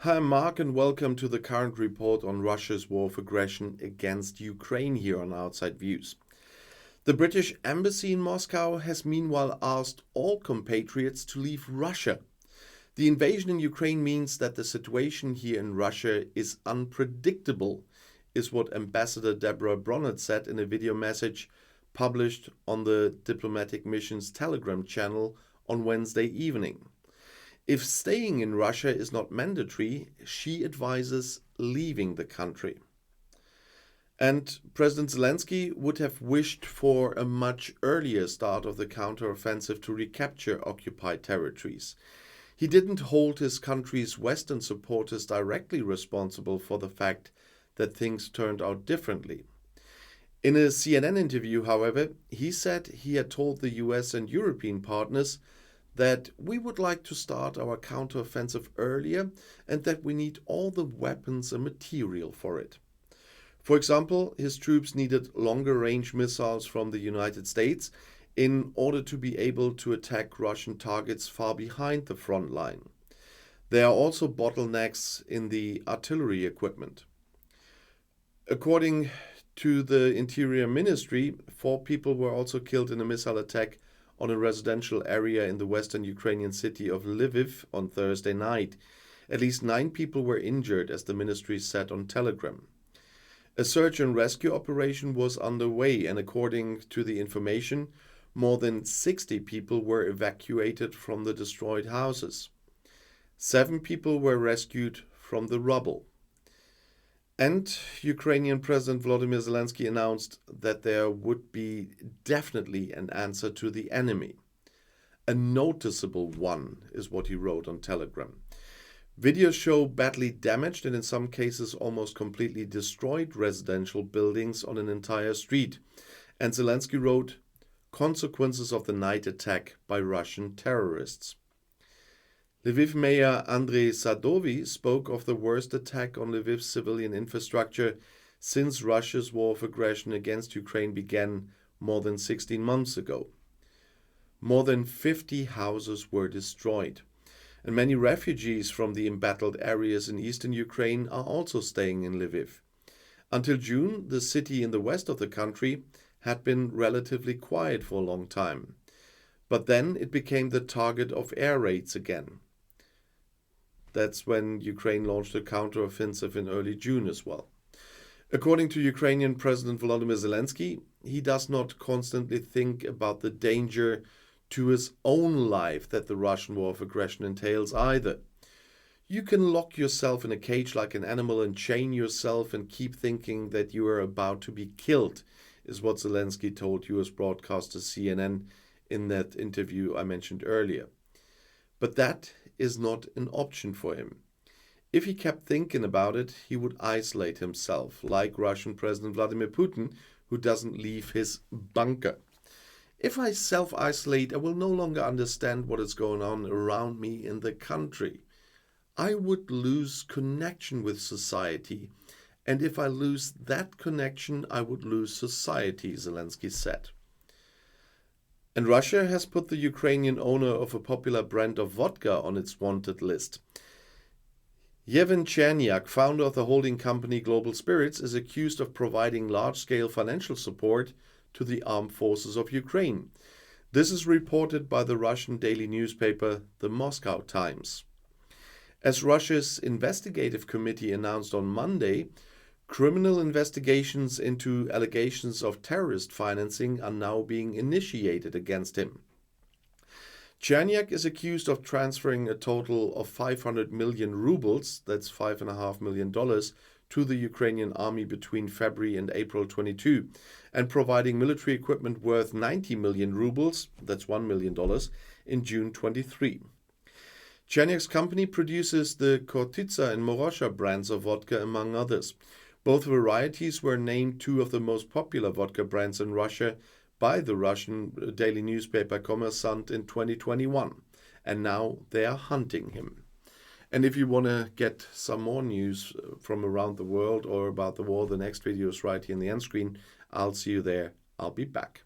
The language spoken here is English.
Hi, I'm Mark, and welcome to the current report on Russia's war of aggression against Ukraine here on Outside Views. The British Embassy in Moscow has meanwhile asked all compatriots to leave Russia. The invasion in Ukraine means that the situation here in Russia is unpredictable, is what Ambassador Deborah Bronnett said in a video message published on the Diplomatic Mission's Telegram channel on Wednesday evening. If staying in Russia is not mandatory, she advises leaving the country. And President Zelensky would have wished for a much earlier start of the counteroffensive to recapture occupied territories. He didn't hold his country's Western supporters directly responsible for the fact that things turned out differently. In a CNN interview, however, he said he had told the US and European partners that we would like to start our counteroffensive earlier and that we need all the weapons and material for it. For example, his troops needed longer-range missiles from the United States in order to be able to attack Russian targets far behind the front line. There are also bottlenecks in the artillery equipment. According to the Interior Ministry, 4 people were also killed in a missile attack on a residential area in the western Ukrainian city of Lviv on Thursday night. At least 9 people were injured, as the ministry said on Telegram. A search and rescue operation was underway, and according to the information, more than 60 people were evacuated from the destroyed houses. 7 people were rescued from the rubble. And Ukrainian President Volodymyr Zelensky announced that there would be definitely an answer to the enemy. A noticeable one, is what he wrote on Telegram. Videos show badly damaged and in some cases almost completely destroyed residential buildings on an entire street. And Zelensky wrote, "Consequences of the night attack by Russian terrorists." Lviv Mayor Andrei Sadovi spoke of the worst attack on Lviv's civilian infrastructure since Russia's war of aggression against Ukraine began more than 16 months ago. More than 50 houses were destroyed, and many refugees from the embattled areas in eastern Ukraine are also staying in Lviv. Until June, the city in the west of the country had been relatively quiet for a long time, but then it became the target of air raids again. That's when Ukraine launched a counteroffensive in early June as well. According to Ukrainian President Volodymyr Zelensky, he does not constantly think about the danger to his own life that the Russian war of aggression entails either. You can lock yourself in a cage like an animal and chain yourself and keep thinking that you are about to be killed, is what Zelensky told US broadcaster CNN in that interview I mentioned earlier. But that is not an option for him. If he kept thinking about it, he would isolate himself, like Russian President Vladimir Putin, who doesn't leave his bunker. If I self-isolate, I will no longer understand what is going on around me in the country. I would lose connection with society, and if I lose that connection, I would lose society, Zelensky said. And Russia has put the Ukrainian owner of a popular brand of vodka on its wanted list. Yevhen Chernyak, founder of the holding company Global Spirits, is accused of providing large-scale financial support to the armed forces of Ukraine. This is reported by the Russian daily newspaper, the Moscow Times. As Russia's investigative committee announced on Monday, criminal investigations into allegations of terrorist financing are now being initiated against him. Chernyak is accused of transferring a total of 500 million rubles, that's $5.5 million, to the Ukrainian army between February and April 22, and providing military equipment worth 90 million rubles, that's $1 million, in June 23. Chernyak's company produces the Khortytsa and Morosha brands of vodka, among others. Both varieties were named 2 of the most popular vodka brands in Russia by the Russian daily newspaper Kommersant in 2021, and now they are hunting him. And if you want to get some more news from around the world or about the war, the next video is right here in the end screen. I'll see you there. I'll be back.